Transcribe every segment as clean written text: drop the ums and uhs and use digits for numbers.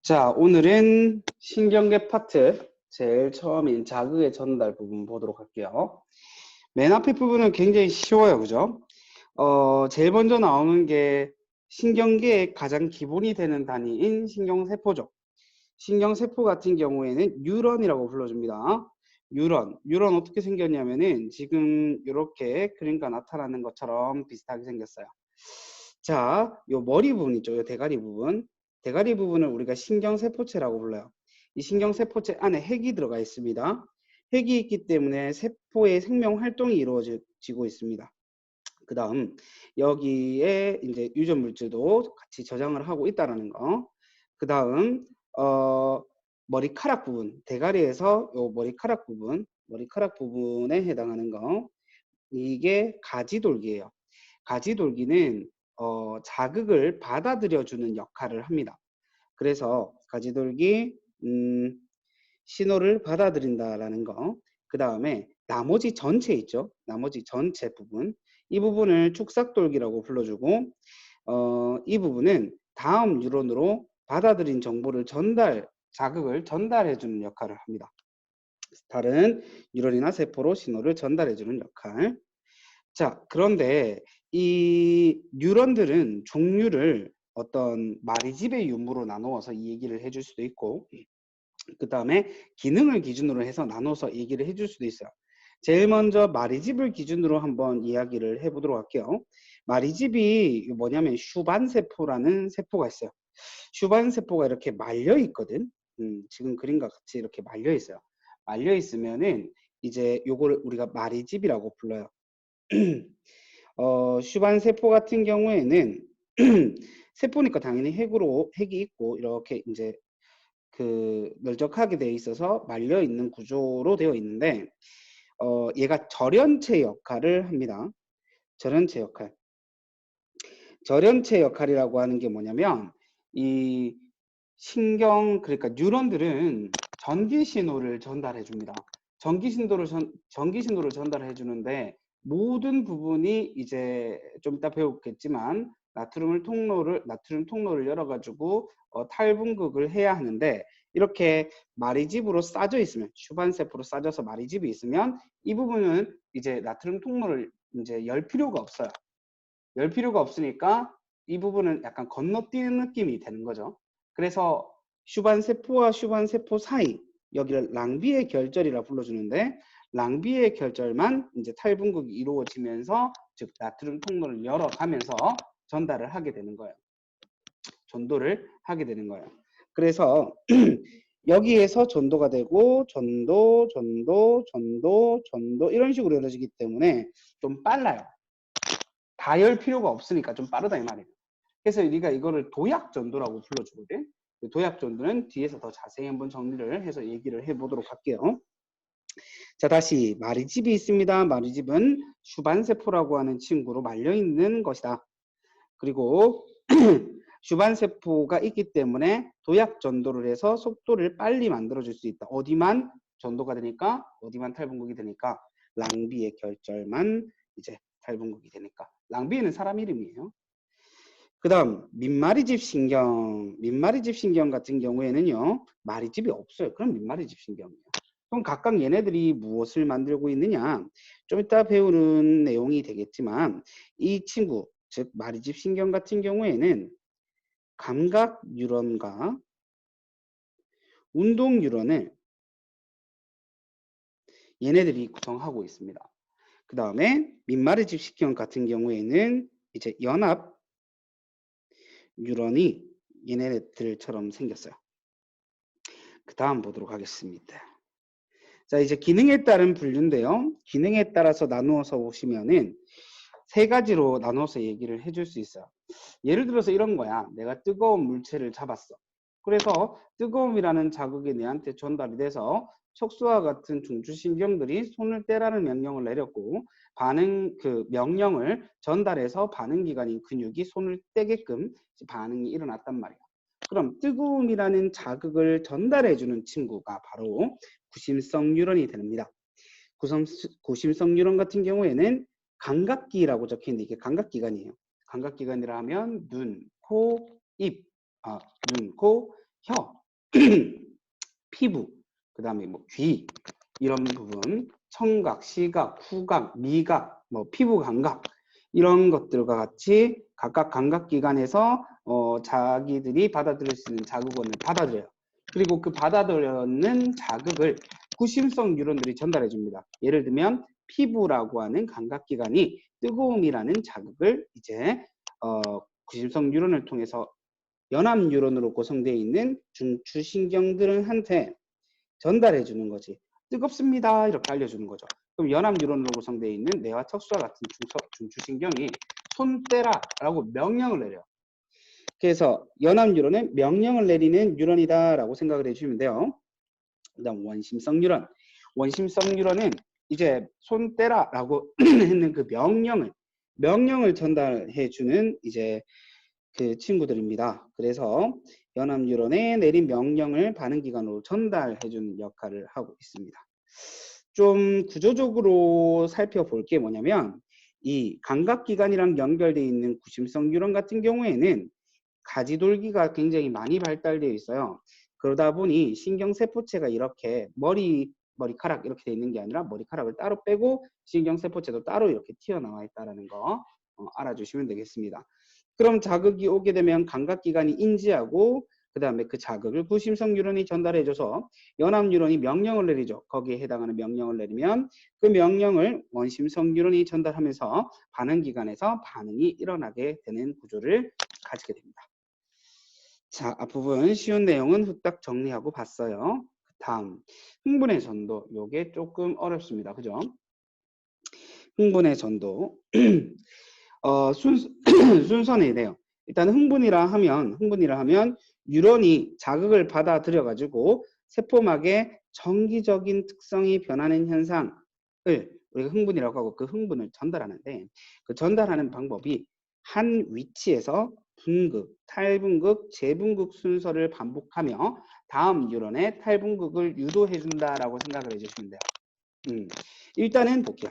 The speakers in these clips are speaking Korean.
자, 오늘은 신경계 파트 제일 처음인 자극의 전달 부분 보도록 할게요. 맨 앞에 부분은 굉장히 쉬워요, 그죠? 제일 먼저 나오는 게 신경계의 가장 기본이 되는 단위인 신경세포죠. 신경세포 같은 경우에는 뉴런이라고 불러줍니다. 뉴런 어떻게 생겼냐면은 지금 이렇게 그림과 나타나는 것처럼 비슷하게 생겼어요. 자, 요 머리 부분 있죠, 요 대가리 부분. 대가리 부분을 우리가 신경세포체라고 불러요. 이 신경세포체 안에 핵이 들어가 있습니다. 핵이 있기 때문에 세포의 생명 활동이 이루어지고 있습니다. 그 다음 여기에 이제 유전 물질도 같이 저장을 하고 있다라는 거. 그 다음 머리카락 부분, 대가리에서 요 머리카락 부분에 해당하는 거, 이게 가지돌기예요. 가지돌기는 자극을 받아들여주는 역할을 합니다. 그래서 가지돌기 신호를 받아들인다라는 거. 그 다음에 나머지 전체 있죠. 나머지 전체 부분. 이 부분을 축삭돌기라고 불러주고 이 부분은 다음 뉴런으로 받아들인 정보를 자극을 전달해주는 역할을 합니다. 다른 뉴런이나 세포로 신호를 전달해주는 역할. 자, 그런데 이 뉴런들은 종류를 어떤 마리집의 유무로 나누어서 이 얘기를 해줄 수도 있고, 그 다음에 기능을 기준으로 해서 나눠서 얘기를 해줄 수도 있어요. 제일 먼저 마리집을 기준으로 한번 이야기를 해보도록 할게요. 마리집이 뭐냐면 슈반세포라는 세포가 있어요. 슈반세포가 이렇게 말려 있거든. 지금 그림과 같이 이렇게 말려 있어요. 말려 있으면은 이제 요거를 우리가 마리집이라고 불러요. 슈반세포 같은 경우에는 세포니까 당연히 핵이 있고 이렇게 이제 그 널쩍하게 되어 있어서 말려 있는 구조로 되어 있는데 얘가 절연체 역할을 합니다. 절연체 역할. 절연체 역할이라고 하는 게 뭐냐면 이 그러니까 뉴런들은 전기 신호를 전달해 줍니다. 전기 신호를 전달해 주는데 모든 부분이 이제 좀 이따 배우겠지만 나트륨 통로를 열어 가지고 탈분극을 해야 하는데, 이렇게 마리집으로 싸져 있으면, 슈반세포로 싸져서 마리집이 있으면 이 부분은 이제 나트륨 통로를 이제 열 필요가 없어요. 열 필요가 없으니까 이 부분은 약간 건너뛰는 느낌이 되는 거죠. 그래서 슈반세포와 슈반세포 사이, 여기를 랑비의 결절이라 불러주는데, 랑비의 결절만 이제 탈분극이 이루어지면서, 즉 나트륨 통로를 열어가면서 전달을 하게 되는 거예요. 전도를 하게 되는 거예요. 그래서 여기에서 전도가 되고 전도 이런 식으로 이루어지기 때문에 좀 빨라요. 다 열 필요가 없으니까 좀 빠르다 이 말이에요. 그래서 우리가 이거를 도약전도라고 불러주거든. 도약전도는 뒤에서 더 자세히 한번 정리를 해서 얘기를 해보도록 할게요. 자, 다시 마리집이 있습니다. 마리집은 슈반세포라고 하는 친구로 말려있는 것이다. 그리고 슈반세포가 있기 때문에 도약전도를 해서 속도를 빨리 만들어줄 수 있다. 어디만 전도가 되니까, 어디만 탈분극이 되니까, 랑비의 결절만 이제 탈분극이 되니까. 랑비는 사람 이름이에요. 그 다음 민마리집 신경 같은 경우에는요, 마리집이 없어요. 그럼 민마리집 신경이에요. 그럼 각각 얘네들이 무엇을 만들고 있느냐, 좀 이따 배우는 내용이 되겠지만, 이 친구, 즉 마리집 신경 같은 경우에는 감각 뉴런과 운동 뉴런을 얘네들이 구성하고 있습니다. 그 다음에 민마리집 신경 같은 경우에는 이제 연합 뉴런이 얘네들처럼 생겼어요. 그 다음 보도록 하겠습니다. 자, 이제 기능에 따른 분류인데요. 기능에 따라서 나누어서 보시면은 세 가지로 나눠서 얘기를 해줄 수 있어요. 예를 들어서 이런 거야. 내가 뜨거운 물체를 잡았어. 그래서 뜨거움이라는 자극이 내한테 전달이 돼서 척수와 같은 중추신경들이 손을 떼라는 명령을 내렸고, 그 명령을 전달해서 반응기관인 근육이 손을 떼게끔 반응이 일어났단 말이야. 그럼 뜨거움이라는 자극을 전달해주는 친구가 바로 구심성 뉴런이 됩니다. 구심성 뉴런 같은 경우에는 감각기라고 적혀있는데 이게 감각기관이에요. 감각기관이라 하면 눈, 코, 입, 눈, 코, 혀, 피부, 그 다음에 뭐 귀, 이런 부분, 청각, 시각, 후각, 미각, 뭐 피부 감각, 이런 것들과 같이 각각 감각기관에서 자기들이 받아들일 수 있는 자극원을 받아들여요. 그리고 그 받아들여는 자극을 구심성 뉴런들이 전달해 줍니다. 예를 들면 피부라고 하는 감각기관이 뜨거움이라는 자극을 이제 구심성 뉴런을 통해서 연합 뉴런으로 구성되어 있는 중추신경들한테 전달해 주는 거지. 뜨겁습니다. 이렇게 알려주는 거죠. 그럼 연합 뉴런으로 구성되어 있는 뇌와 척수와 같은 중추신경이 손 떼라라고 명령을 내려요. 그래서 연합 뉴런은 명령을 내리는 뉴런이다라고 생각을 해주시면 돼요. 그다음 원심성 뉴런. 원심성 뉴런은 이제 손 떼라라고 했는 그 명령을 전달해 주는 이제 그 친구들입니다. 그래서 연합 뉴런에 내린 명령을 반응기관으로 전달해 주는 역할을 하고 있습니다. 좀 구조적으로 살펴볼 게 뭐냐면 이 감각기관이랑 연결되어 있는 구심성 뉴런 같은 경우에는 가지돌기가 굉장히 많이 발달되어 있어요. 그러다 보니 신경세포체가 이렇게 머리카락 이렇게 되어 있는 게 아니라 머리카락을 따로 빼고 신경세포체도 따로 이렇게 튀어나와 있다는 거 알아주시면 되겠습니다. 그럼 자극이 오게 되면 감각기관이 인지하고 그 다음에 그 자극을 구심성 뉴런이 전달해줘서 연합 뉴런이 명령을 내리죠. 거기에 해당하는 명령을 내리면 그 명령을 원심성 뉴런이 전달하면서 반응기관에서 반응이 일어나게 되는 구조를 가지게 됩니다. 자, 앞부분 쉬운 내용은 후딱 정리하고 봤어요. 다음, 흥분의 전도. 요게 조금 어렵습니다. 그죠? 흥분의 전도. 순서는 이래요. 일단 흥분이라 하면 뉴런이 자극을 받아들여 가지고 세포막의 정기적인 특성이 변하는 현상을 우리가 흥분이라고 하고 그 흥분을 전달하는데 그 전달하는 방법이 한 위치에서 분극, 탈분극, 재분극 순서를 반복하며 다음 뉴런의 탈분극을 유도해 준다라고 생각을 해주시면 돼요. 일단은 볼게요.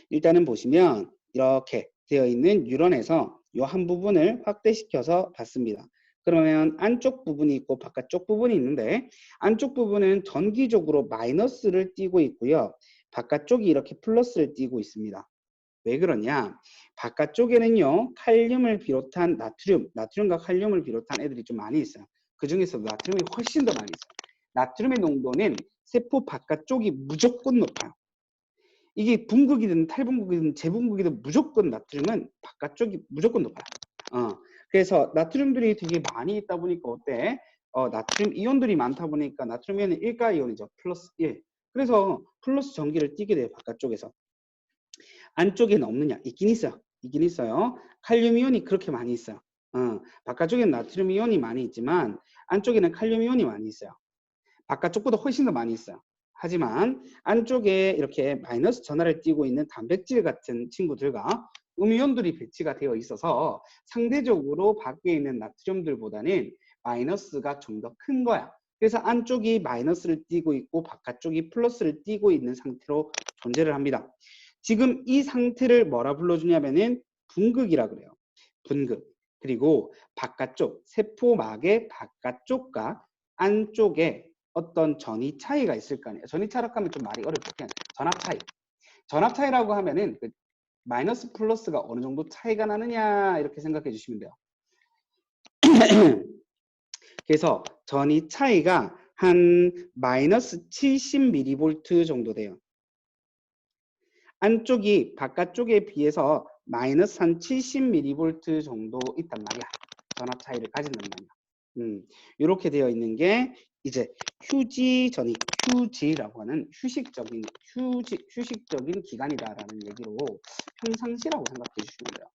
일단은 보시면 이렇게 되어 있는 뉴런에서 이 한 부분을 확대시켜서 봤습니다. 그러면 안쪽 부분이 있고 바깥쪽 부분이 있는데 안쪽 부분은 전기적으로 마이너스를 띠고 있고요. 바깥쪽이 이렇게 플러스를 띠고 있습니다. 왜 그러냐? 바깥쪽에는요, 칼륨을 비롯한 나트륨과 칼륨을 비롯한 애들이 좀 많이 있어요. 그 중에서도 나트륨이 훨씬 더 많이 있어요. 나트륨의 농도는 세포 바깥쪽이 무조건 높아요. 이게 분극이든 탈분극이든 재분극이든 무조건 나트륨은 바깥쪽이 무조건 높아요. 그래서 나트륨들이 되게 많이 있다 보니까 어때? 나트륨 이온들이 많다 보니까 나트륨 이온은 일가 이온이죠. 플러스 1. 그래서 플러스 전기를 띠게 돼요. 바깥쪽에서. 안쪽에는 없느냐? 있긴 있어요. 칼륨 이온이 그렇게 많이 있어요. 바깥쪽에는 나트륨 이온이 많이 있지만 안쪽에는 칼륨 이온이 많이 있어요. 바깥쪽보다 훨씬 더 많이 있어요. 하지만 안쪽에 이렇게 마이너스 전하를 띠고 있는 단백질 같은 친구들과 음이온들이 배치가 되어 있어서 상대적으로 밖에 있는 나트륨들보다는 마이너스가 좀 더 큰 거야. 그래서 안쪽이 마이너스를 띠고 있고 바깥쪽이 플러스를 띠고 있는 상태로 존재를 합니다. 지금 이 상태를 뭐라 불러주냐면은 분극이라 그래요. 분극. 그리고 바깥쪽, 세포막의 바깥쪽과 안쪽에 어떤 전위 차이가 있을 거 아니에요. 전위 차이라고 하면 좀 말이 어렵죠. 그냥 전압 차이. 전압 차이라고 하면은 그 마이너스 플러스가 어느 정도 차이가 나느냐 이렇게 생각해 주시면 돼요. 그래서 전위 차이가 한 마이너스 70mV 정도 돼요. 안쪽이 바깥쪽에 비해서 마이너스 한 70mV 정도 있단 말이야. 전압 차이를 가진단 말이야. 이렇게 되어 있는 게 이제 휴지전이 휴지라고 하는 휴식적인 기간이다라는 얘기로 평상시라고 생각해 주시면 돼요.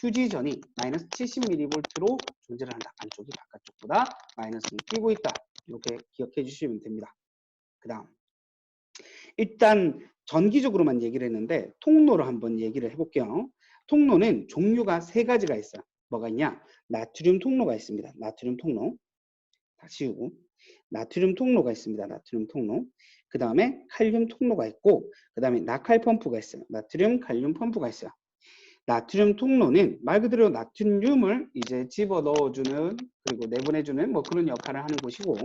휴지전이 마이너스 70mV로 존재를 한다. 안쪽이 바깥쪽보다 마이너스를 띄고 있다. 이렇게 기억해 주시면 됩니다. 그 다음 일단 전기적으로만 얘기를 했는데 통로를 한번 얘기를 해볼게요. 통로는 종류가 세 가지가 있어요. 뭐가 있냐? 나트륨 통로가 있습니다. 나트륨 통로. 다 지우고. 나트륨 통로가 있습니다. 나트륨 통로. 그 다음에 칼륨 통로가 있고 그 다음에 나칼 펌프가 있어요. 나트륨 칼륨 펌프가 있어요. 나트륨 통로는 말 그대로 나트륨을 이제 집어 넣어주는 그리고 내보내주는 뭐 그런 역할을 하는 곳이고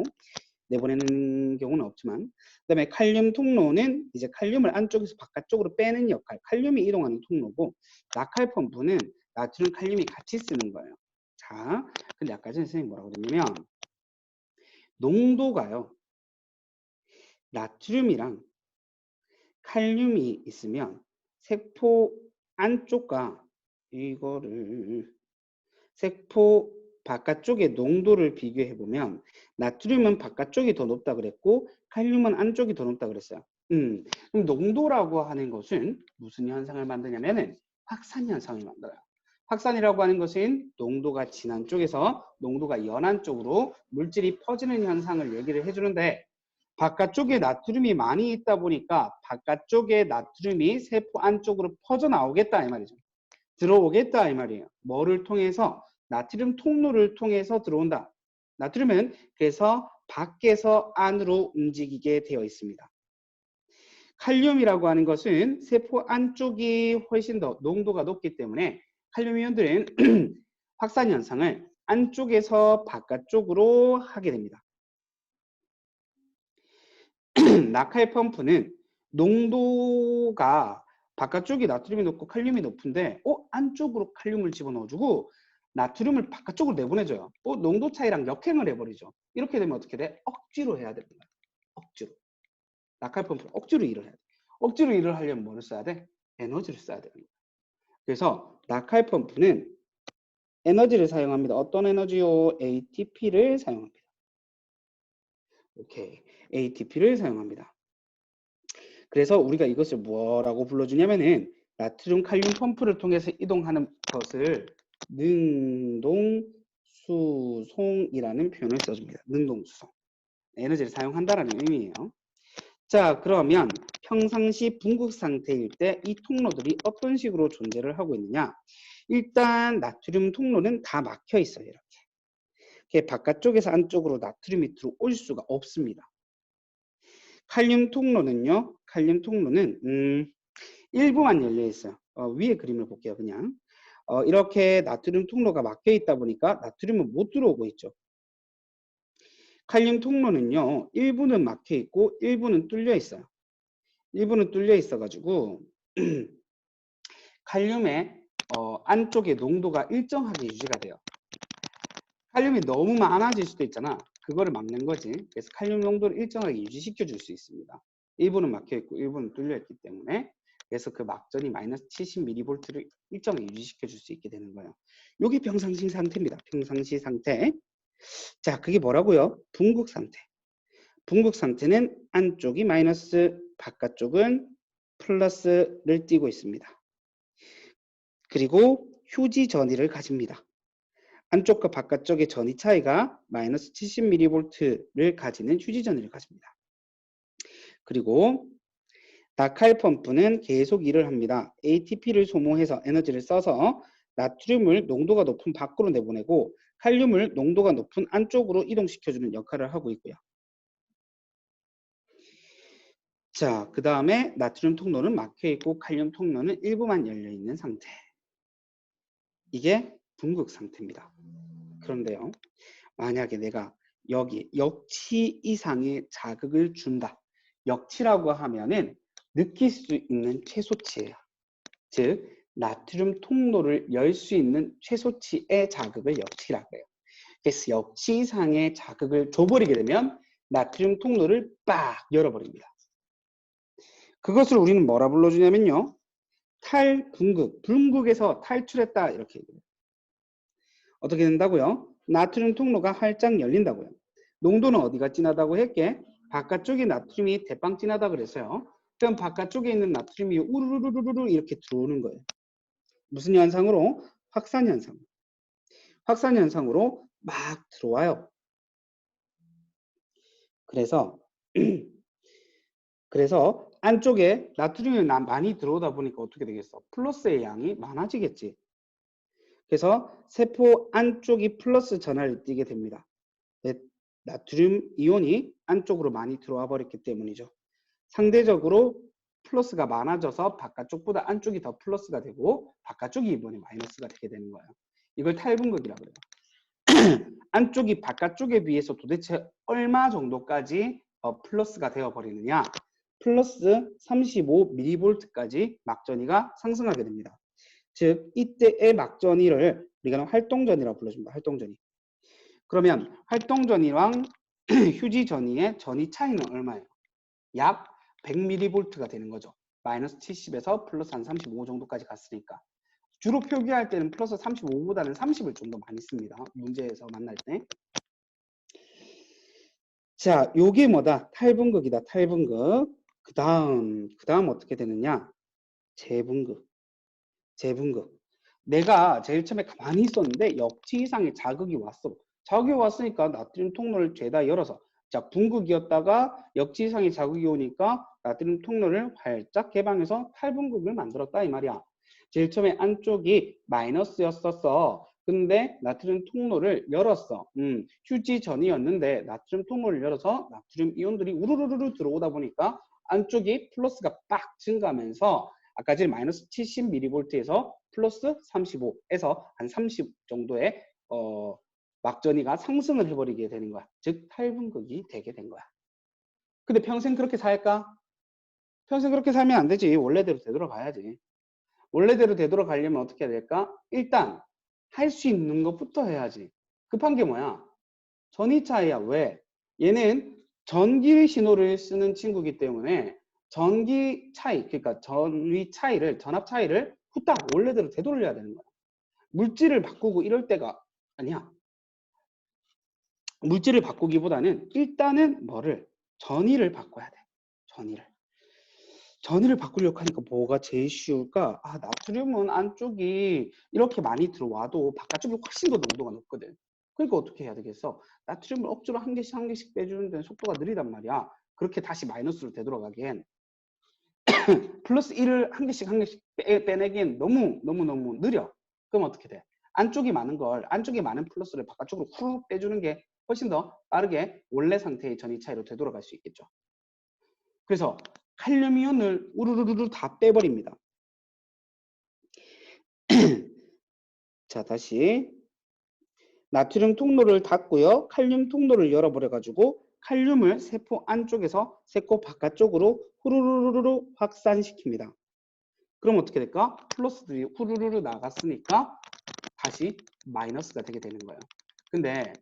내보내는 경우는 없지만 그다음에 칼륨 통로는 이제 칼륨을 안쪽에서 바깥쪽으로 빼는 역할 칼륨이 이동하는 통로고 나칼 펌프는 나트륨 칼륨이 같이 쓰는 거예요. 자, 근데 아까 전에 선생님이 뭐라고 그랬냐면 농도가요 나트륨이랑 칼륨이 있으면 세포 안쪽과 이거를 세포 바깥쪽의 농도를 비교해 보면 나트륨은 바깥쪽이 더 높다 그랬고 칼륨은 안쪽이 더 높다 그랬어요. 그럼 농도라고 하는 것은 무슨 현상을 만드냐면은 확산 현상을 만들어요. 확산이라고 하는 것은 농도가 진한 쪽에서 농도가 연한 쪽으로 물질이 퍼지는 현상을 얘기를 해주는데 바깥쪽에 나트륨이 많이 있다 보니까 바깥쪽에 나트륨이 세포 안쪽으로 퍼져 나오겠다 이 말이죠. 들어오겠다 이 말이에요. 뭐를 통해서? 나트륨 통로를 통해서 들어온다. 나트륨은 그래서 밖에서 안으로 움직이게 되어 있습니다. 칼륨이라고 하는 것은 세포 안쪽이 훨씬 더 농도가 높기 때문에 칼륨 이온들은 확산 현상을 안쪽에서 바깥쪽으로 하게 됩니다. 나칼 펌프는 농도가 바깥쪽이 나트륨이 높고 칼륨이 높은데 안쪽으로 칼륨을 집어넣어주고 나트륨을 바깥쪽으로 내보내줘요. 농도 차이랑 역행을 해버리죠. 이렇게 되면 어떻게 돼? 억지로 해야 됩니다. 억지로. 나칼 펌프는 억지로 일을 해야 돼. 억지로 일을 하려면 뭐를 써야 돼? 에너지를 써야 됩니다. 그래서 나칼 펌프는 에너지를 사용합니다. 어떤 에너지요? ATP를 사용합니다. 오케이. ATP를 사용합니다. 그래서 우리가 이것을 뭐라고 불러주냐면은 나트륨 칼륨 펌프를 통해서 이동하는 것을 능동수송이라는 표현을 써줍니다. 능동수송. 에너지를 사용한다라는 의미예요. 자, 그러면 평상시 분극 상태일 때 이 통로들이 어떤 식으로 존재를 하고 있느냐? 일단 나트륨 통로는 다 막혀 있어요. 이렇게 바깥쪽에서 안쪽으로 나트륨이 들어올 수가 없습니다. 칼륨 통로는요. 칼륨 통로는 일부만 열려 있어요. 위에 그림을 볼게요. 그냥 이렇게 나트륨 통로가 막혀 있다 보니까 나트륨은 못 들어오고 있죠. 칼륨 통로는요. 일부는 막혀 있고 일부는 뚫려 있어요. 일부는 뚫려 있어 가지고 칼륨의 안쪽의 농도가 일정하게 유지가 돼요. 칼륨이 너무 많아질 수도 있잖아. 그거를 막는 거지. 그래서 칼륨 농도를 일정하게 유지시켜 줄 수 있습니다. 일부는 막혀 있고 일부는 뚫려 있기 때문에 그래서 그 막전이 마이너스 70mV를 일정하게 유지시켜 줄 수 있게 되는 거예요. 이게 평상시 상태입니다. 평상시 상태. 자, 그게 뭐라고요? 분극 상태. 분극 상태는 안쪽이 마이너스, 바깥쪽은 플러스를 띠고 있습니다. 그리고 휴지 전이를 가집니다. 안쪽과 바깥쪽의 전이 차이가 마이너스 70mV를 가지는 휴지 전이를 가집니다. 그리고 나칼 펌프는 계속 일을 합니다. ATP를 소모해서 에너지를 써서 나트륨을 농도가 높은 밖으로 내보내고 칼륨을 농도가 높은 안쪽으로 이동시켜주는 역할을 하고 있고요. 자, 그 다음에 나트륨 통로는 막혀있고 칼륨 통로는 일부만 열려있는 상태. 이게 분극 상태입니다. 그런데요, 만약에 내가 여기 역치 이상의 자극을 준다. 역치라고 하면은 느낄 수 있는 최소치예요. 즉 나트륨 통로를 열 수 있는 최소치의 자극을 역치라고 해요. 그래서 역치 이상의 자극을 줘버리게 되면 나트륨 통로를 빡 열어버립니다. 그것을 우리는 뭐라 불러주냐면요. 탈분극, 분극에서 탈출했다 이렇게 얘기해요. 어떻게 된다고요? 나트륨 통로가 활짝 열린다고요. 농도는 어디가 진하다고 했게? 바깥쪽에 나트륨이 대빵 진하다 그랬어요. 그럼 바깥쪽에 있는 나트륨이 우르르르르 이렇게 들어오는 거예요. 무슨 현상으로? 확산 현상. 확산 현상으로 막 들어와요. 그래서 안쪽에 나트륨이 많이 들어오다 보니까 어떻게 되겠어? 플러스의 양이 많아지겠지. 그래서 세포 안쪽이 플러스 전하를 띠게 됩니다. 나트륨 이온이 안쪽으로 많이 들어와 버렸기 때문이죠. 상대적으로 플러스가 많아져서 바깥쪽보다 안쪽이 더 플러스가 되고 바깥쪽이 이번에 마이너스가 되게 되는 거예요. 이걸 탈분극이라고 해요. 안쪽이 바깥쪽에 비해서 도대체 얼마 정도까지 플러스가 되어버리느냐. 플러스 35mV까지 막전이가 상승하게 됩니다. 즉 이때의 막전이를 우리가 활동전이라고 불러줍니다. 활동전이. 그러면 활동전이랑 휴지전이의 전이 차이는 얼마예요? 약 100mV가 되는 거죠. 마이너스 70에서 플러스 한 35 정도까지 갔으니까. 주로 표기할 때는 플러스 35보다는 30을 좀 더 많이 씁니다. 문제에서 만날 때. 자, 요게 뭐다? 탈분극이다. 탈분극. 그 다음 어떻게 되느냐? 재분극. 재분극. 내가 제일 처음에 가만히 있었는데 역치 이상의 자극이 왔어. 자극이 왔으니까 나트륨 통로를 죄다 열어서, 자, 분극이었다가 역치 이상의 자극이 오니까 나트륨 통로를 활짝 개방해서 탈분극을 만들었다 이 말이야. 제일 처음에 안쪽이 마이너스였었어. 근데 나트륨 통로를 열었어. 휴지 전이었는데 나트륨 통로를 열어서 나트륨 이온들이 우르르르 들어오다 보니까 안쪽이 플러스가 빡 증가하면서 아까 전에 마이너스 70mV에서 플러스 35에서 한 30 정도의 막전이가 상승을 해버리게 되는 거야. 즉 탈분극이 되게 된 거야. 근데 평생 그렇게 살까? 평생 그렇게 살면 안 되지. 원래대로 되돌아가야지. 원래대로 되돌아가려면 어떻게 해야 될까? 일단 할 수 있는 것부터 해야지. 급한 게 뭐야? 전이차이야. 왜? 얘는 전기 신호를 쓰는 친구이기 때문에 전기 차이, 그러니까 전위 차이를, 전압 차이를 후딱 원래대로 되돌려야 되는 거야. 물질을 바꾸고 이럴 때가 아니야. 물질을 바꾸기보다는 일단은 뭐를? 전위를 바꿔야 돼. 전위를 바꾸려고 하니까 뭐가 제일 쉬울까? 아, 나트륨은 안쪽이 이렇게 많이 들어와도 바깥쪽이 훨씬 더 농도가 높거든. 그러니까 어떻게 해야 되겠어? 나트륨을 억지로 한 개씩 빼주는 데는 속도가 느리단 말이야. 그렇게 다시 마이너스로 되돌아가기엔. 플러스 1을 한 개씩 빼내기엔 너무 느려. 그럼 어떻게 돼? 안쪽이 많은 플러스를 바깥쪽으로 훅 빼주는 게 훨씬 더 빠르게 원래 상태의 전위 차이로 되돌아갈 수 있겠죠. 그래서 칼륨 이온을 우르르르 다 빼버립니다. 자, 다시 나트륨 통로를 닫고요. 칼륨 통로를 열어버려가지고 칼륨을 세포 안쪽에서 세포 바깥쪽으로 후루루루루 확산시킵니다. 그럼 어떻게 될까? 플러스들이 후루루루 나갔으니까 다시 마이너스가 되게 되는 거예요. 근데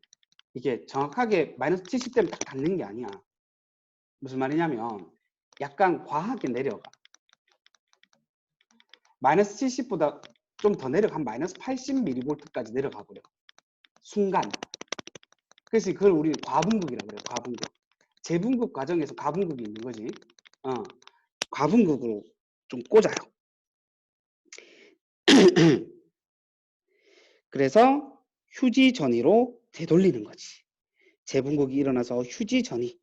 이게 정확하게 마이너스 70대면 딱 닿는 게 아니야. 무슨 말이냐면 약간 과하게 내려가. 마이너스 70보다 좀 더 내려가. 한 마이너스 80mV까지 내려가 버려. 순간. 그래서 그걸 우리는 과분극이라고 그래요. 과분극. 재분극 과정에서 과분극이 있는 거지. 과분극으로 좀 꽂아요. 그래서 휴지 전위로 되돌리는 거지. 재분극이 일어나서 휴지 전위.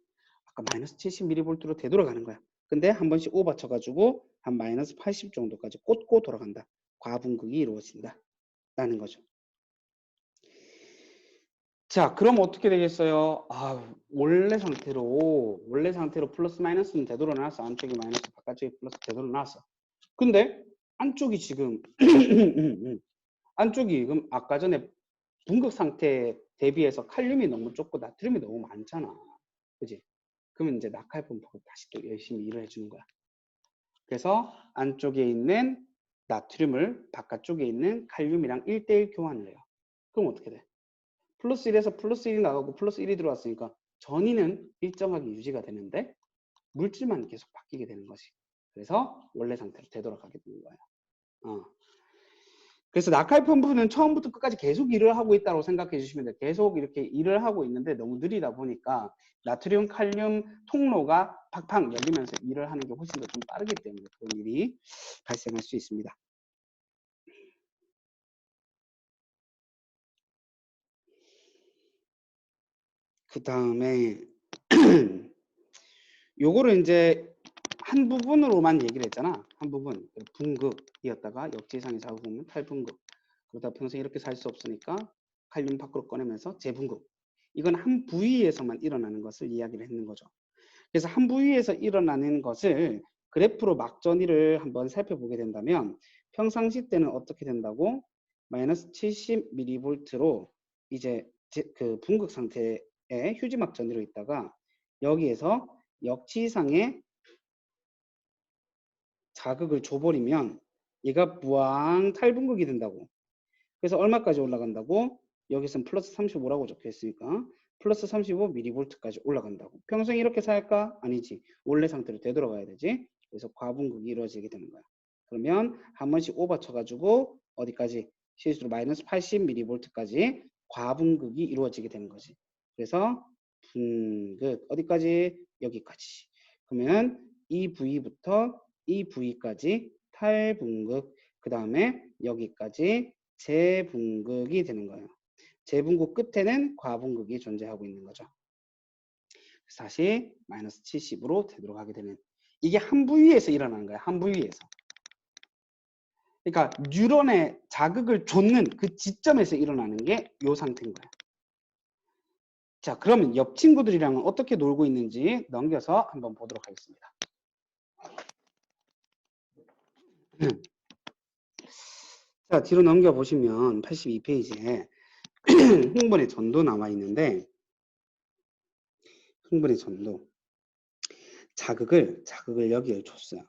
아까 마이너스 70mV로 되돌아가는 거야. 근데 한 번씩 오버 쳐가지고 한 마이너스 80 정도까지 꽂고 돌아간다. 과분극이 이루어진다. 라는 거죠. 자, 그럼 어떻게 되겠어요? 아, 원래 상태로 플러스 마이너스는 되돌아놨어. 안쪽이 마이너스, 바깥쪽이 플러스 되돌아놨어. 근데 안쪽이 지금 안쪽이 그럼 아까 전에 분극 상태 대비해서 칼륨이 너무 적고 나트륨이 너무 많잖아. 그지? 그러면 이제 낙할분법을 다시 또 열심히 일을 해주는 거야. 그래서 안쪽에 있는 나트륨을 바깥쪽에 있는 칼륨이랑 1대1 교환을 해요. 그럼 어떻게 돼? 플러스 1에서 플러스 1이 나가고 플러스 1이 들어왔으니까 전위는 일정하게 유지가 되는데 물질만 계속 바뀌게 되는 것이. 그래서 원래 상태로 되돌아가게 되는 거예요. 그래서 낙하펌프는 처음부터 끝까지 계속 일을 하고 있다고 생각해 주시면 돼요. 계속 이렇게 일을 하고 있는데 너무 느리다 보니까 나트륨, 칼륨 통로가 팍팍 열리면서 일을 하는 게 훨씬 더 좀 빠르기 때문에 그런 일이 발생할 수 있습니다. 그 다음에 요거를 이제 한 부분으로만 얘기를 했잖아. 한 부분. 분극이었다가 역지상의 자극 오면 탈분극. 그러다 평생 이렇게 살 수 없으니까 칼륨 밖으로 꺼내면서 재분극. 이건 한 부위에서만 일어나는 것을 이야기를 했는 거죠. 그래서 한 부위에서 일어나는 것을 그래프로 막전위를 한번 살펴보게 된다면 평상시 때는 어떻게 된다고? 마이너스 70mV로 이제 그 분극 상태에 휴지 막전위로 있다가 여기에서 역치상의 자극을 줘버리면 얘가 무한 탈분극이 된다고. 그래서 얼마까지 올라간다고? 여기서는 플러스 35라고 적혀 있으니까 플러스 35mV까지 올라간다고. 평생 이렇게 살까? 아니지. 원래 상태로 되돌아가야 되지. 그래서 과분극이 이루어지게 되는 거야. 그러면 한 번씩 오버 쳐가지고 어디까지? 실수로 마이너스 80mV까지 과분극이 이루어지게 되는 거지. 그래서 분극 어디까지? 여기까지. 그러면 이 부위부터 이 부위까지 탈분극, 그 다음에 여기까지 재분극이 되는 거예요. 재분극 끝에는 과분극이 존재하고 있는 거죠. 다시 마이너스 70으로 되도록 하게 되는, 이게 한 부위에서 일어나는 거예요. 한 부위에서. 그러니까 뉴런에 자극을 줬는 그 지점에서 일어나는 게 이 상태인 거예요. 자, 그러면 옆 친구들이랑은 어떻게 놀고 있는지 넘겨서 한번 보도록 하겠습니다. 자, 뒤로 넘겨보시면 82페이지에 흥분의 전도 나와 있는데, 흥분의 전도. 자극을 여기에 줬어요.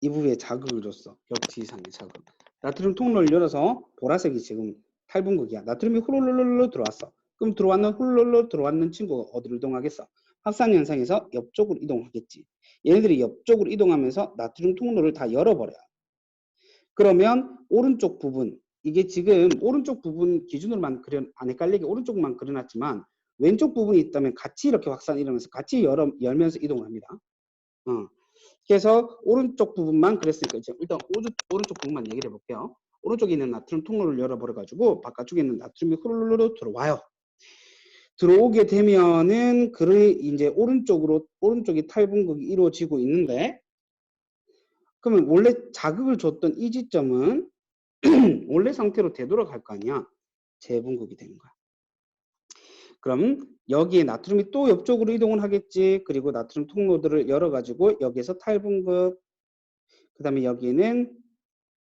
이 부위에 자극을 줬어. 역지 이상의 자극. 나트륨 통로를 열어서 보라색이 지금 탈분극이야. 나트륨이 훌룰룰룰 들어왔어. 그럼 훌룰룰 들어왔는 친구가 어디로 이동하겠어? 확산 현상에서 옆쪽으로 이동하겠지. 얘네들이 옆쪽으로 이동하면서 나트륨 통로를 다 열어버려요. 그러면 오른쪽 부분, 이게 지금 오른쪽 부분 기준으로만 안 헷갈리게 오른쪽만 그려놨지만 왼쪽 부분이 있다면 같이 이렇게 확산이 일어나면서 같이 열면서 이동을 합니다. 그래서 오른쪽 부분만 그랬으니까 이제 일단 오른쪽 부분만 얘기를 해볼게요. 오른쪽에 있는 나트륨 통로를 열어버려가지고 바깥쪽에 있는 나트륨이 후루루루 들어와요. 들어오게 되면은 이제 오른쪽이 탈분극이 이루어지고 있는데, 그러면 원래 자극을 줬던 이 지점은 원래 상태로 되돌아갈 거 아니야. 재분극이 되는 거야. 그럼 여기에 나트륨이 또 옆쪽으로 이동을 하겠지. 그리고 나트륨 통로들을 열어가지고 여기에서 탈분극, 그 다음에 여기는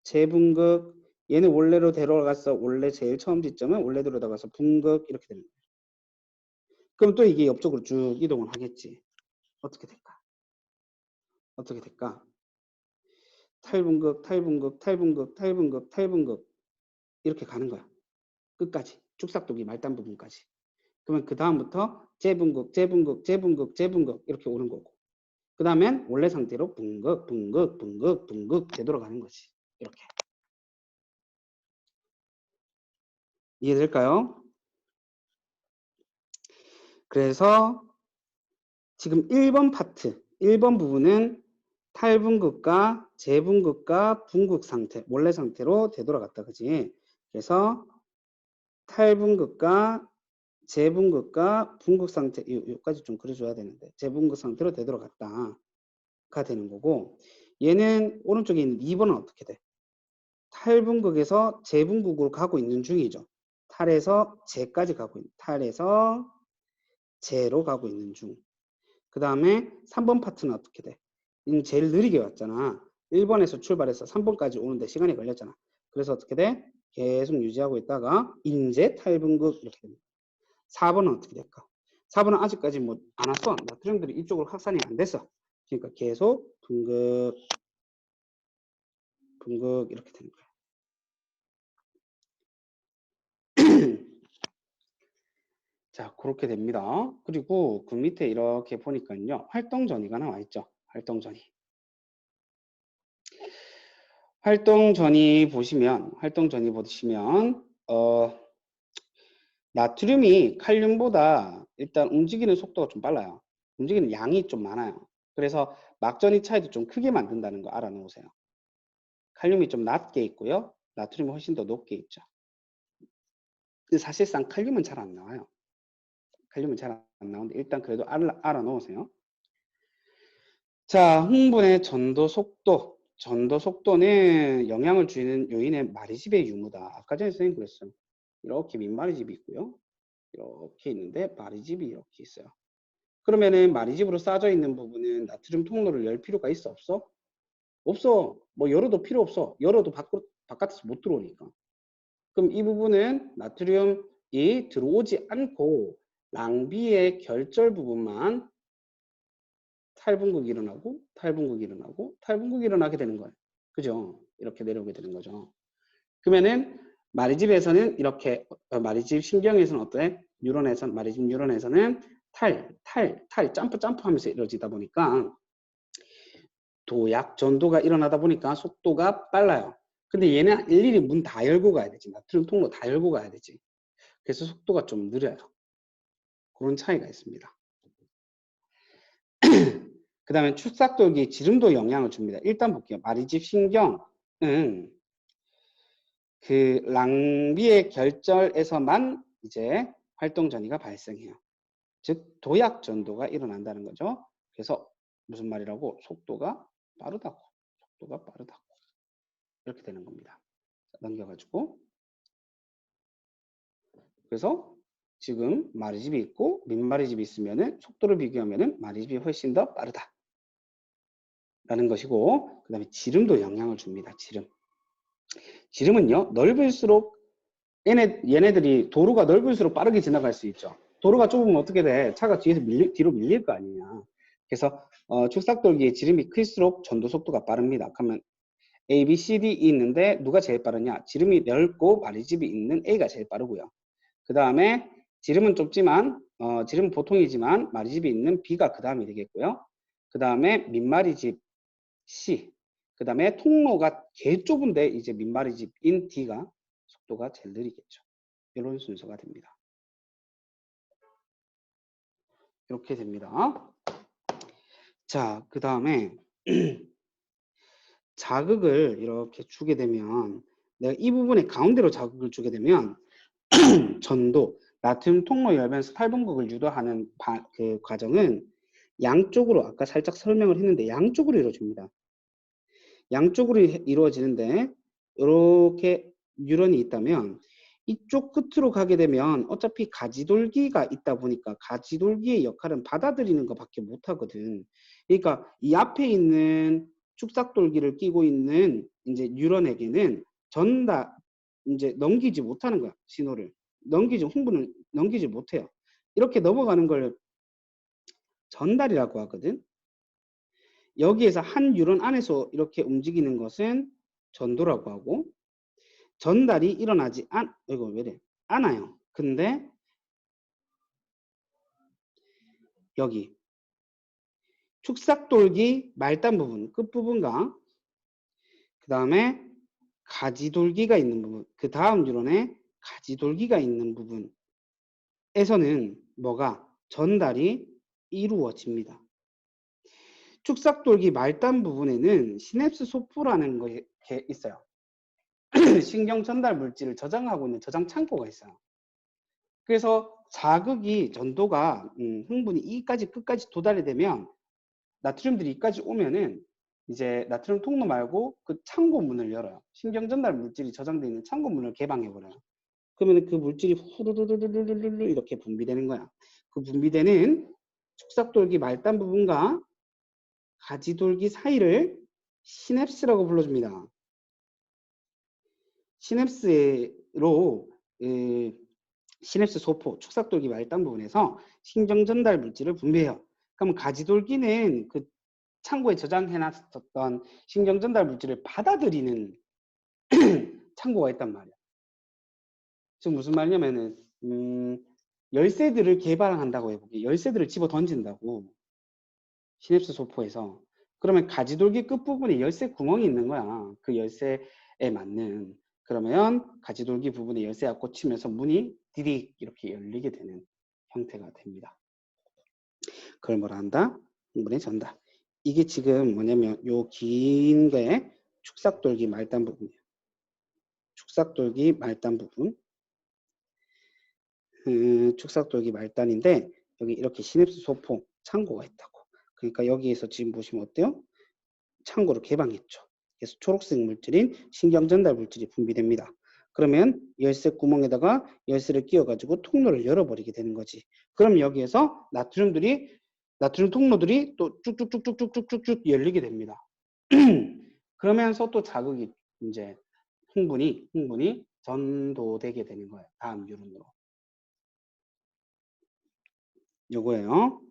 재분극, 얘는 원래로 데려가서 원래 제일 처음 지점은 원래대로 들어가서 분극 이렇게 되는 거야. 그럼 또 이게 옆쪽으로 쭉 이동을 하겠지. 어떻게 될까? 어떻게 될까? 탈분극, 탈분극, 탈분극, 탈분극, 탈분극 이렇게 가는 거야. 끝까지. 축삭도기 말단 부분까지. 그러면 그 다음부터 재분극, 재분극, 재분극, 재분극 이렇게 오는 거고. 그 다음엔 원래 상태로 분극, 분극, 분극, 분극 되돌아가는 거지. 이렇게. 이해될까요? 그래서 지금 1번 파트, 1번 부분은 탈분극과 재분극과 분극 상태, 원래 상태로 되돌아갔다. 그지? 그래서 탈분극과 재분극과 분극 상태, 여기까지 좀 그려줘야 되는데, 재분극 상태로 되돌아갔다가 되는 거고, 얘는 오른쪽에 있는 2번은 어떻게 돼? 탈분극에서 재분극으로 가고 있는 중이죠. 탈에서 재까지 가고 있는, 탈에서 재로 가고 있는 중. 그 다음에 3번 파트는 어떻게 돼? 제일 느리게 왔잖아. 1번에서 출발해서 3번까지 오는데 시간이 걸렸잖아. 그래서 어떻게 돼? 계속 유지하고 있다가 인제 탈분극 이렇게 됩니다. 4번은 어떻게 될까? 4번은 아직까지 뭐 안 왔어. 나트륨들이 이쪽으로 확산이 안 됐어. 그러니까 계속 분극, 분극 이렇게 되는 거야. 자, 그렇게 됩니다. 그리고 그 밑에 이렇게 보니까요. 활동전이가 나와 있죠. 활동전이. 활동전이 보시면 나트륨이 칼륨보다 일단 움직이는 속도가 좀 빨라요. 움직이는 양이 좀 많아요. 그래서 막전이 차이도 좀 크게 만든다는 거 알아놓으세요. 칼륨이 좀 낮게 있고요. 나트륨이 훨씬 더 높게 있죠. 사실상 칼륨은 잘 안 나와요. 칼륨은 잘 안 나오는데 일단 그래도 알아놓으세요. 자, 흥분의 전도 속도. 전도 속도는 영향을 주는 요인의 마리집의 유무다. 아까 전에 선생님 그랬어요. 이렇게 밑마리집이 있고요. 이렇게 있는데 마리집이 이렇게 있어요. 그러면은 마리집으로 싸져 있는 부분은 나트륨 통로를 열 필요가 있어 없어? 없어. 뭐 열어도 필요 없어. 열어도 바깥에서 못 들어오니까. 그럼 이 부분은 나트륨이 들어오지 않고 낭비의 결절 부분만 탈분극이 일어나고 탈분극이 일어나고 탈분극이 일어나게 되는 거예요. 그죠? 이렇게 내려오게 되는 거죠. 그러면은 마리집에서는 이렇게 마리집 신경에서는 어때? 뉴런에서는 마리집 뉴런에서는 탈 점프 하면서 이루어지다 보니까 도약 전도가 일어나다 보니까 속도가 빨라요. 근데 얘는 일일이 문 다 열고 가야 되지. 나트륨 통로 다 열고 가야 되지. 그래서 속도가 좀 느려요. 그런 차이가 있습니다. 그 다음에 축삭돌기 지름도 영향을 줍니다. 일단 볼게요. 마리집 신경은 그 낭비의 결절에서만 이제 활동 전이가 발생해요. 즉 도약 전도가 일어난다는 거죠. 그래서 무슨 말이라고? 속도가 빠르다고. 속도가 빠르다고. 이렇게 되는 겁니다. 넘겨가지고 그래서 지금 마리집이 있고 민마리집이 있으면은 속도를 비교하면은 마리집이 훨씬 더 빠르다. 라는 것이고 그 다음에 지름도 영향을 줍니다. 지름은요 넓을수록 얘네들이 도로가 넓을수록 빠르게 지나갈 수 있죠. 도로가 좁으면 어떻게 돼? 차가 뒤에서 뒤로 밀릴 거 아니냐. 그래서 축삭돌기의 지름이 클수록 전도 속도가 빠릅니다. 그러면 A, B, C, D 있는데 누가 제일 빠르냐? 지름이 넓고 마리집이 있는 A가 제일 빠르고요. 그 다음에 지름은 좁지만 지름은 보통이지만 마리집이 있는 B가 그 다음이 되겠고요. 그 다음에 민마리집 C, 그 다음에 통로가 개 좁은데 이제 민마리집인 D가 속도가 제일 느리겠죠. 이런 순서가 됩니다. 이렇게 됩니다. 자, 그 다음에 자극을 이렇게 주게 되면 내가 이 부분에 가운데로 자극을 주게 되면 전도, 나트륨 통로 열면서 탈분극을 유도하는 그 과정은 양쪽으로 아까 살짝 설명을 했는데 양쪽으로 이루어집니다. 양쪽으로 이루어지는데 이렇게 뉴런이 있다면 이쪽 끝으로 가게 되면 어차피 가지돌기가 있다 보니까 가지돌기의 역할은 받아들이는 것밖에 못하거든. 그러니까 이 앞에 있는 축삭돌기를 끼고 있는 이제 뉴런에게는 이제 넘기지 못하는 거야. 신호를 홍보는 넘기지 못해요. 이렇게 넘어가는 걸 전달이라고 하거든. 여기에서 한 뉴런 안에서 이렇게 움직이는 것은 전도라고 하고 전달이 일어나지 이거 왜래? 않아요. 근데 여기 축삭돌기 말단 부분, 끝부분과 그 다음에 가지돌기가 있는 부분, 그 다음 뉴런에 가지돌기가 있는 부분에서는 뭐가 전달이 이루어집니다. 축삭돌기 말단 부분에는 시냅스 소포라는 게 있어요. 신경 전달 물질을 저장하고 있는 저장 창고가 있어요. 그래서 자극이 전도가 흥분이 이까지 끝까지 도달이 되면 나트륨들이 이까지 오면은 이제 나트륨 통로 말고 그 창고 문을 열어요. 신경 전달 물질이 저장되어 있는 창고 문을 개방해 버려요. 그러면 그 물질이 후루루루루루루 이렇게 분비되는 거야. 그 분비되는 축삭돌기 말단 부분과 가지돌기 사이를 시냅스라고 불러줍니다. 시냅스로 시냅스 소포, 축삭돌기 말단 부분에서 신경 전달 물질을 분비해요. 그럼 가지돌기는 그 창고에 저장해놨었던 신경 전달 물질을 받아들이는 창고가 있단 말이야. 지금 무슨 말이냐면은 열쇠들을 개발한다고 해보게. 열쇠들을 집어 던진다고. 시냅스 소포에서. 그러면 가지돌기 끝부분에 열쇠 구멍이 있는 거야. 그 열쇠에 맞는. 그러면 가지돌기 부분에 열쇠가 꽂히면서 문이 디딕 이렇게 열리게 되는 형태가 됩니다. 그걸 뭐라 한다? 흥분의 전달. 이게 지금 뭐냐면 요 긴 게 축삭돌기 말단 부분이에요. 축삭돌기 말단 부분. 축삭돌기 말단인데 여기 이렇게 시냅스 소포 창고가 있다고. 그러니까 여기에서 지금 보시면 어때요? 창고를 개방했죠. 그래서 초록색 물질인 신경 전달 물질이 분비됩니다. 그러면 열쇠 구멍에다가 열쇠를 끼워 가지고 통로를 열어버리게 되는 거지. 그럼 여기에서 나트륨들이 나트륨 통로들이 또 쭉쭉쭉쭉쭉쭉쭉 열리게 됩니다. 그러면서 또 자극이 이제 흥분이 전도되게 되는 거예요. 다음 뉴런으로. 요거예요.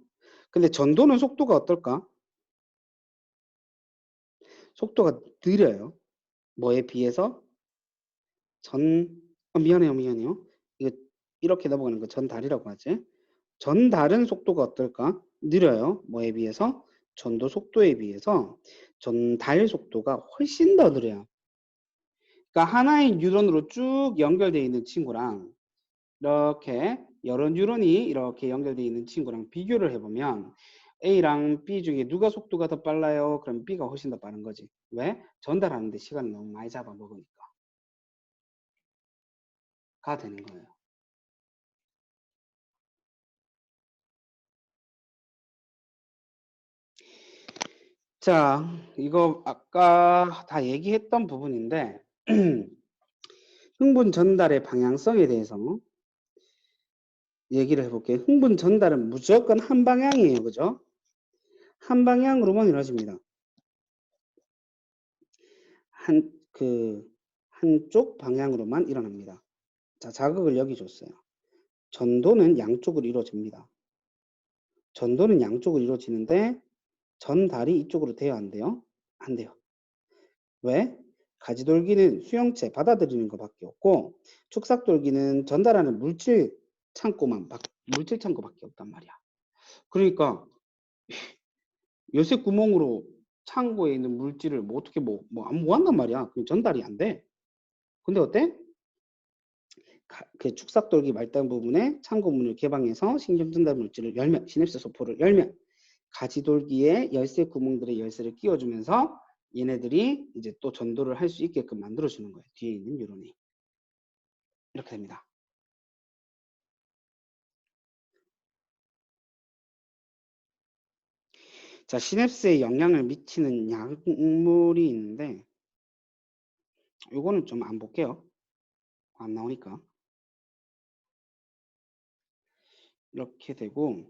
근데 전도는 속도가 어떨까? 속도가 느려요. 뭐에 비해서? 미안해요. 이거 이렇게 넘어가는 거 전달이라고 하지. 전달은 속도가 어떨까? 느려요. 뭐에 비해서? 전도 속도에 비해서 전달 속도가 훨씬 더 느려요. 그러니까 하나의 뉴런으로 쭉 연결되어 있는 친구랑 이렇게 여러 뉴런이 이렇게 연결되어 있는 친구랑 비교를 해보면 A랑 B 중에 누가 속도가 더 빨라요? 그럼 B가 훨씬 더 빠른 거지. 왜? 전달하는데 시간을 너무 많이 잡아먹으니까. 가 되는 거예요. 자, 이거 아까 다 얘기했던 부분인데 흥분 전달의 방향성에 대해서 얘기를 해볼게요. 흥분 전달은 무조건 한 방향이에요. 그죠? 한 방향으로만 이루어집니다. 한쪽 방향으로만 일어납니다. 자, 자극을 여기 줬어요. 전도는 양쪽으로 이루어집니다. 전도는 양쪽으로 이루어지는데 전달이 이쪽으로 돼요, 안 돼요? 안 돼요. 왜? 가지돌기는 수용체 받아들이는 것밖에 없고 축삭돌기는 전달하는 물질 창고밖에 없단 말이야. 그러니까 열쇠 구멍으로 창고에 있는 물질을 뭐 어떻게 뭐 안 모았단 말이야. 그 전달이 안 돼. 근데 어때? 그 축삭돌기 말단 부분에 창고 문을 개방해서 신경 전달 물질을 열면 시냅스 소포를 열면 가지돌기에 열쇠 구멍들의 열쇠를 끼워주면서 얘네들이 이제 또 전도를 할 수 있게끔 만들어주는 거예요. 뒤에 있는 뉴런이. 이렇게 됩니다. 자, 시냅스에 영향을 미치는 약물이 있는데 이거는 좀 안 볼게요. 안 나오니까. 이렇게 되고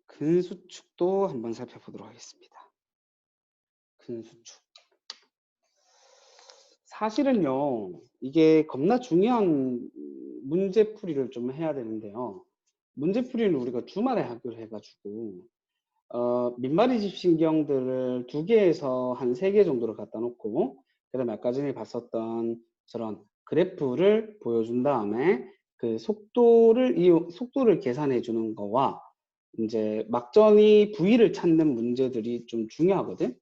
근수축도 한번 살펴보도록 하겠습니다. 근수축. 사실은요, 이게 겁나 중요한 문제풀이를 좀 해야 되는데요. 문제풀이는 우리가 주말에 하기로 해가지고 민마리 집신경들을 2개에서 한 3개 정도를 갖다 놓고 그다음에 아까 전에 봤었던 저런 그래프를 보여준 다음에 그 속도를 계산해 주는 거와 이제 막전이 부위를 찾는 문제들이 좀 중요하거든.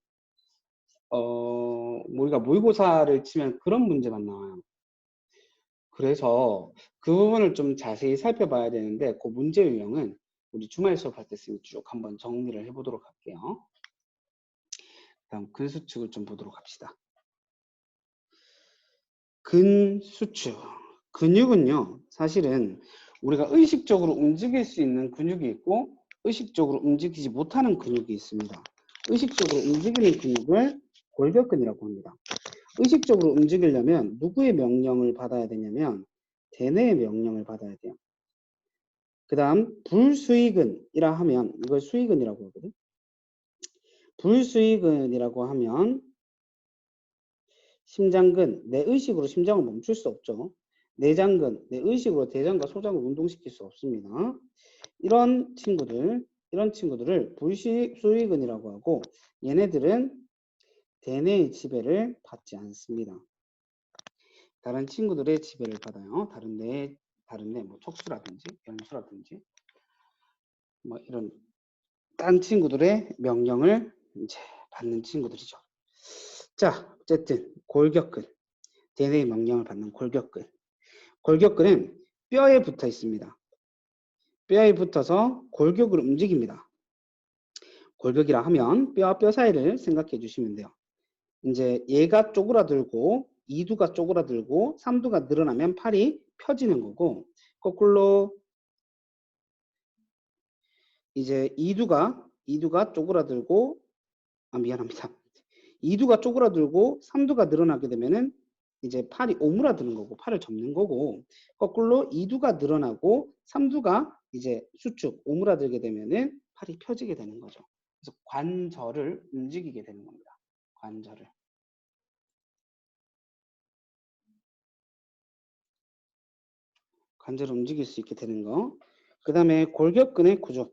우리가 모의고사를 치면 그런 문제만 나와요. 그래서 그 부분을 좀 자세히 살펴봐야 되는데 그 문제 유형은 우리 주말 수업할 때 쭉 한번 정리를 해보도록 할게요. 다음 근수축을 좀 보도록 합시다. 근수축. 근육은요, 사실은 우리가 의식적으로 움직일 수 있는 근육이 있고 의식적으로 움직이지 못하는 근육이 있습니다. 의식적으로 움직이는 근육을 골격근이라고 합니다. 의식적으로 움직이려면 누구의 명령을 받아야 되냐면 대뇌의 명령을 받아야 돼요. 그 다음 불수의근이라 하면 이걸 수의근이라고 하거든. 불수의근이라고 하면 심장근, 내 의식으로 심장을 멈출 수 없죠. 내장근, 내 의식으로 대장과 소장을 운동시킬 수 없습니다. 이런 친구들을 불수의근이라고 하고 얘네들은 대뇌의 지배를 받지 않습니다. 다른 친구들의 지배를 받아요. 다른 뇌 뭐 척수라든지 연수라든지 뭐 이런 딴 친구들의 명령을 이제 받는 친구들이죠. 자, 어쨌든 골격근, 대뇌의 명령을 받는 골격근. 골격근은 뼈에 붙어 있습니다. 뼈에 붙어서 골격을 움직입니다. 골격이라 하면 뼈와 뼈 사이를 생각해 주시면 돼요. 이제 얘가 쪼그라들고 2두가 쪼그라들고 3두가 늘어나면 팔이 펴지는 거고 거꾸로 이제 2두가 쪼그라들고 미안합니다. 2두가 쪼그라들고 3두가 늘어나게 되면은 이제 팔이 오므라드는 거고 팔을 접는 거고 거꾸로 2두가 늘어나고 3두가 이제 수축 오므라들게 되면은 팔이 펴지게 되는 거죠. 그래서 관절을 움직이게 되는 겁니다. 관절을 움직일 수 있게 되는 거. 그 다음에 골격근의 구조.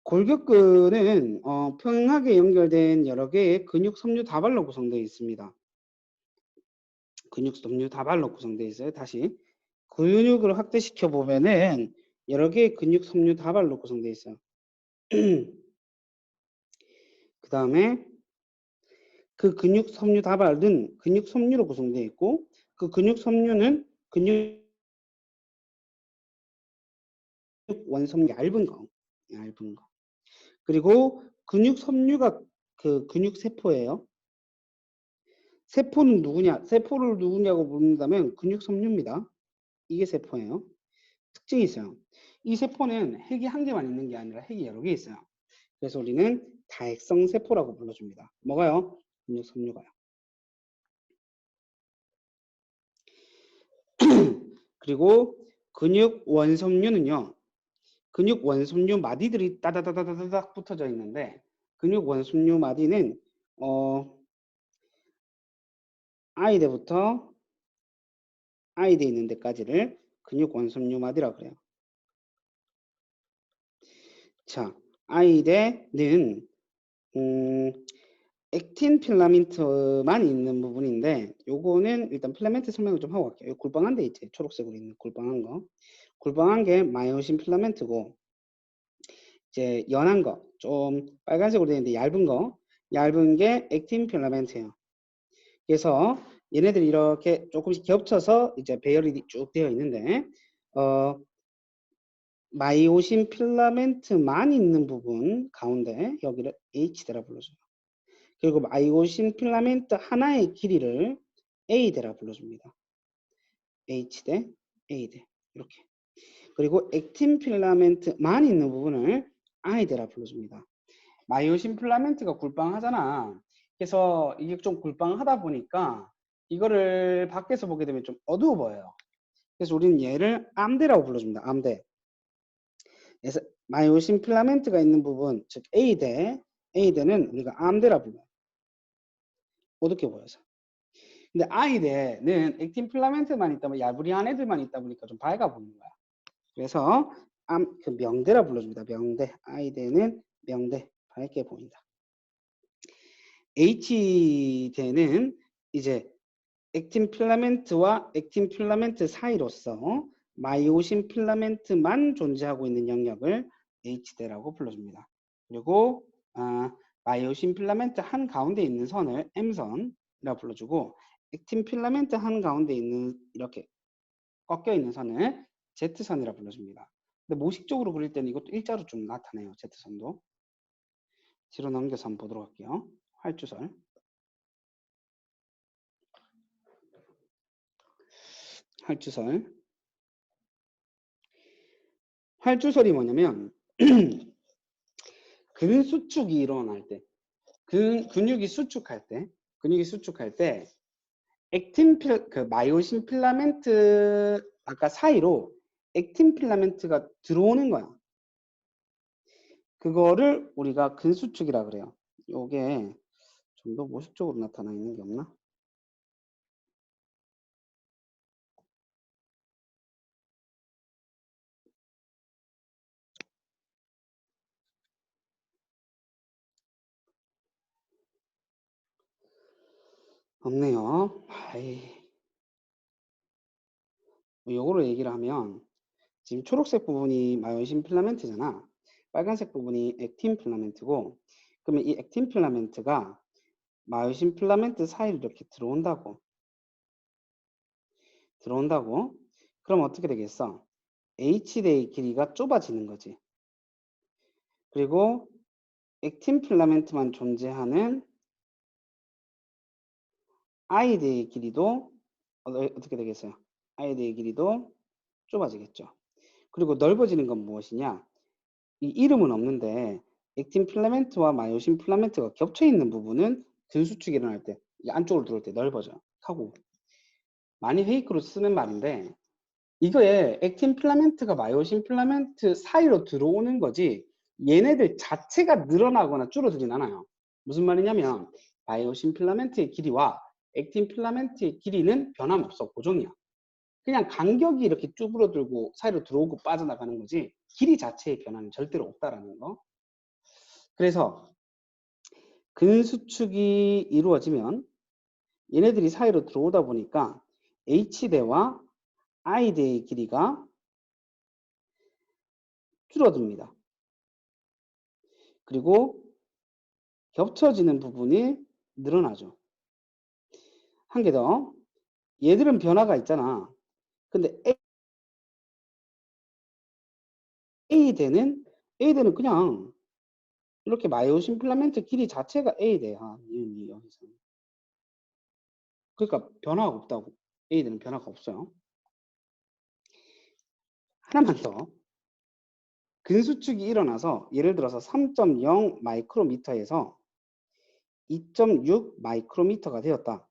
골격근은 평행하게 연결된 여러 개의 근육 섬유 다발로 구성되어 있습니다. 근육 섬유 다발로 구성되어 있어요. 다시 근육을 확대시켜 보면은 여러 개의 근육 섬유 다발로 구성되어 있어요. 그 다음에 그 근육 섬유 다발은 근육 섬유로 구성되어 있고 그 근육 섬유는 근육 원섬 얇은 거. 그리고 근육 섬유가 그 근육 세포예요. 세포는 누구냐? 세포를 누구냐고 묻는다면 근육 섬유입니다. 이게 세포예요. 특징이 있어요. 이 세포는 핵이 한 개만 있는 게 아니라 핵이 여러 개 있어요. 그래서 우리는 다핵성 세포라고 불러줍니다. 뭐가요? 근육 섬유가요. 그리고 근육 원섬유는요. 근육 원섬유 마디들이 따다다다다닥 붙어져 있는데 근육 원섬유 마디는 I대부터 I대 있는 데까지를 근육 원섬유 마디라고 그래요. 자, I대는 액틴 필라멘트만 있는 부분인데 요거는 일단 필라멘트 설명을 좀 하고 갈게요. 굴빵한 데 있지. 초록색으로 있는 굴빵한 거. 굴빵한 게 마이오신 필라멘트고 이제 연한 거, 좀 빨간색으로 되어 있는데 얇은 게 액틴 필라멘트예요. 그래서 얘네들이 이렇게 조금씩 겹쳐서 이제 배열이 쭉 되어 있는데 마이오신 필라멘트만 있는 부분 가운데 여기를 H대라 불러줘요. 그리고 마이오신 필라멘트 하나의 길이를 A대라 불러줍니다. H대, A대 이렇게. 그리고 액틴 필라멘트만 있는 부분을 I대라 불러줍니다. 마이오신 필라멘트가 굴빵하잖아. 그래서 이게 좀 굴빵하다 보니까 이거를 밖에서 보게 되면 좀 어두워 보여요. 그래서 우리는 얘를 암대라고 불러줍니다. 암대. 그래서 마이오신 필라멘트가 있는 부분, 즉 A대는 우리가 암대라 불러요. 어둡게 보여서. 근데 I대는 액틴 필라멘트만 있다 보면 야부리한 애들만 있다 보니까 좀 밝아 보이는 거야. 그래서 그 명대라 불러줍니다. 명대. I대는 명대. 밝게 보인다. H대는 이제 액틴 필라멘트와 액틴 필라멘트 사이로서 마이오신 필라멘트만 존재하고 있는 영역을 H대라고 불러줍니다. 그리고 마이오신 필라멘트 한 가운데 있는 선을 M선이라고 불러주고 액틴 필라멘트 한 가운데 있는 이렇게 꺾여 있는 선을 Z선이라고 불러줍니다. 근데 모식적으로 그릴 때는 이것도 일자로 좀 나타나요. Z선도. 뒤로 넘겨서 한번 보도록 할게요. 활주설. 활주설이 뭐냐면 근수축이 일어날 때, 근육이 수축할 때 그 마이오신 필라멘트 아까 사이로 액틴 필라멘트가 들어오는 거야. 그거를 우리가 근수축이라 그래요. 요게 좀 더 모식적으로 나타나 있는 게 없나? 없네요. 요거로 얘기를 하면 지금 초록색 부분이 마이오신 필라멘트잖아. 빨간색 부분이 액틴 필라멘트고 그러면 이 액틴 필라멘트가 마이오신 필라멘트 사이로 이렇게 들어온다고. 그럼 어떻게 되겠어? H대의 길이가 좁아지는 거지. 그리고 액틴 필라멘트만 존재하는 I대의 길이도 어떻게 되겠어요? I대의 길이도 좁아지겠죠. 그리고 넓어지는 건 무엇이냐? 이 이름은 없는데 액틴 필라멘트와 마이오신 필라멘트가 겹쳐 있는 부분은 근수축이 일어날 때 안쪽으로 들어올 때 넓어져. 하고 많이 페이크로 쓰는 말인데 이거에 액틴 필라멘트가 마이오신 필라멘트 사이로 들어오는 거지 얘네들 자체가 늘어나거나 줄어들진 않아요. 무슨 말이냐면 마이오신 필라멘트의 길이와 액틴 필라멘트의 길이는 변함없어. 고정이야. 그냥 간격이 이렇게 쭈그러들고 사이로 들어오고 빠져나가는 거지 길이 자체의 변화는 절대로 없다라는 거. 그래서 근수축이 이루어지면 얘네들이 사이로 들어오다 보니까 H대와 I대의 길이가 줄어듭니다. 그리고 겹쳐지는 부분이 늘어나죠. 한 개 더. 얘들은 변화가 있잖아. 근데 A대는 그냥 이렇게 마이오신 필라멘트 길이 자체가 A대야. 이은이 여기서. 그러니까 변화가 없다고. A대는 변화가 없어요. 하나만 더. 근수축이 일어나서 예를 들어서 3.0 마이크로미터에서 2.6 마이크로미터가 되었다.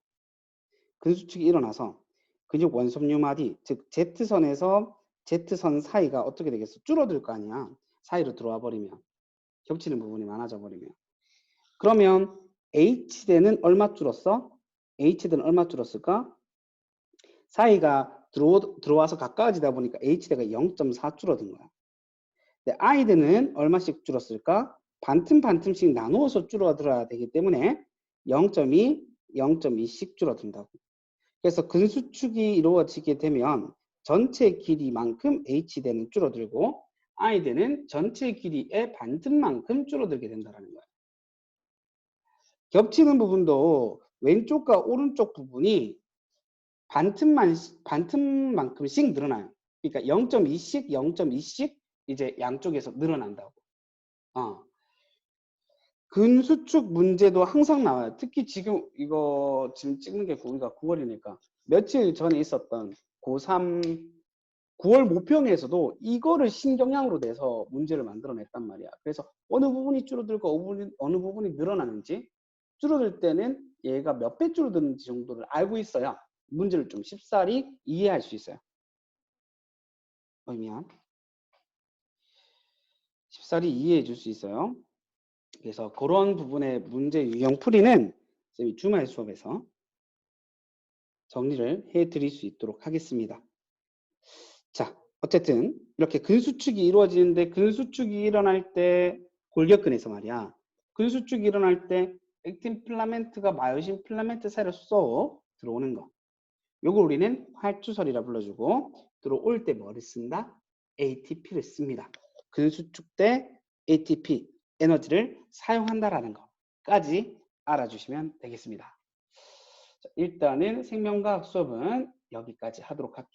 근수축이 일어나서 근육 원섭유마디, 즉 Z선에서 Z선 사이가 어떻게 되겠어? 줄어들 거 아니야. 사이로 들어와 버리면. 겹치는 부분이 많아져 버리면. 그러면 H대는 얼마 줄었어? H대는 얼마 줄었을까? 사이가 들어와서 가까워지다 보니까 H대가 0.4 줄어든 거야. 근데 I대는 얼마씩 줄었을까? 반틈씩 나누어서 줄어들어야 되기 때문에 0.2, 0.2씩 줄어든다고. 그래서 근수축이 이루어지게 되면 전체 길이만큼 H대는 줄어들고 I대는 전체 길이의 반틈만큼 줄어들게 된다는 거예요. 겹치는 부분도 왼쪽과 오른쪽 부분이 반틈만큼씩 늘어나요. 그러니까 0.2씩 이제 양쪽에서 늘어난다고. 근수축 문제도 항상 나와요. 특히 지금 이거 지금 찍는 게 우리가 9월이니까 며칠 전에 있었던 고3 9월 모평에서도 이거를 신경량으로 내서 문제를 만들어냈단 말이야. 그래서 어느 부분이 줄어들고 어느 부분이 늘어나는지 줄어들 때는 얘가 몇 배 줄어드는지 정도를 알고 있어야 문제를 좀 쉽사리 이해할 수 있어요. 미안. 쉽사리 이해해 줄 수 있어요. 그래서 그런 부분의 문제 유형 풀이는 쌤이 주말 수업에서 정리를 해 드릴 수 있도록 하겠습니다. 자, 어쨌든 이렇게 근수축이 이루어지는데 근수축이 일어날 때 골격근에서 말이야. 근수축이 일어날 때 액틴 필라멘트가 마요신 필라멘트 사이로 쏙 들어오는 거. 요걸 우리는 활주설이라 불러주고 들어올 때 뭐를 쓴다? ATP를 씁니다. 근수축 때 ATP 에너지를 사용한다라는 거까지 알아주시면 되겠습니다. 자, 일단은 생명과학 수업은 여기까지 하도록 할게요.